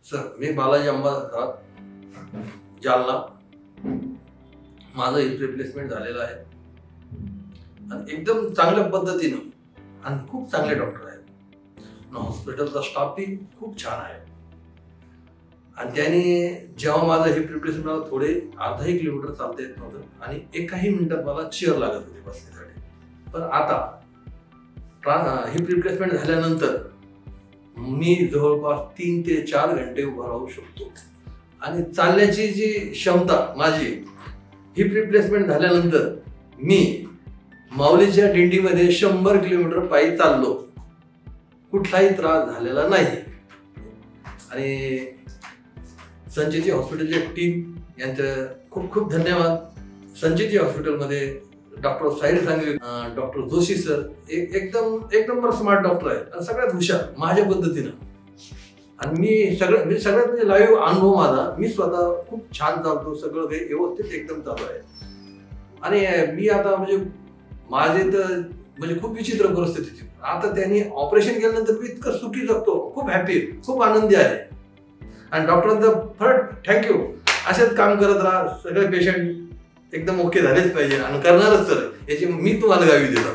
Sir, मी बालाजी अंबादास, जालना. माझं heap replacement झालेलं आहे आणि एकदम चांगल्या पद्धतीनं आणि खूप चांगले डॉक्टर आहेत. हॉस्पिटलचा स्टाफही खूप छान आहे. आणि त्याने जेव्हा माझं हिप रिप्लेसमेंट मला थोडे अर्धाही किलोमीटर चालता येत नव्हतं आणि एकाही मिनिटात मला चेअर लागत होती बसण्यासाठी. पण आता हिप रिप्लेसमेंट झाल्यानंतर मी जवळपास 3 ते 4 घंटे उभा राहू शकतो. आणि चालण्याची जी क्षमता माझी हिप रिप्लेसमेंट झाल्यानंतर मी माऊलीच्या दिंडीमध्ये 100 किलोमीटर पायी चाललो. कुठलाही त्रास झालेला नाही. आणि संचिती हॉस्पिटलची टीम यांचं खूप खूप धन्यवाद. संचिती हॉस्पिटलमध्ये doctor Sahil Sangvi, doctor Joshi sir एक नंबर स्मार्ट डॉक्टर आहेत आणि सगळ्यात हुशार माझ्या पद्धतीनं. आणि मी सगळ्यात म्हणजे लाईव्ह अनुभव माझा, मी स्वतः खूप छान चालतो, सगळं काही व्यवस्थित एकदम चालू आहे. आणि मी आता म्हणजे माझे तर म्हणजे खूप विचित्र परिस्थिती होती. आता त्यांनी ऑपरेशन केल्यानंतर मी इतकं सुखी जगतो, खूप हॅपी, खूप आनंदी आहे. आणि डॉक्टरांचं फरक थँक्यू. असेच काम करत राहा. सगळे पेशंट एकदम ओके झालेच पाहिजे आणि करणारच सर, याची मी तुम्हाला गावी देतो.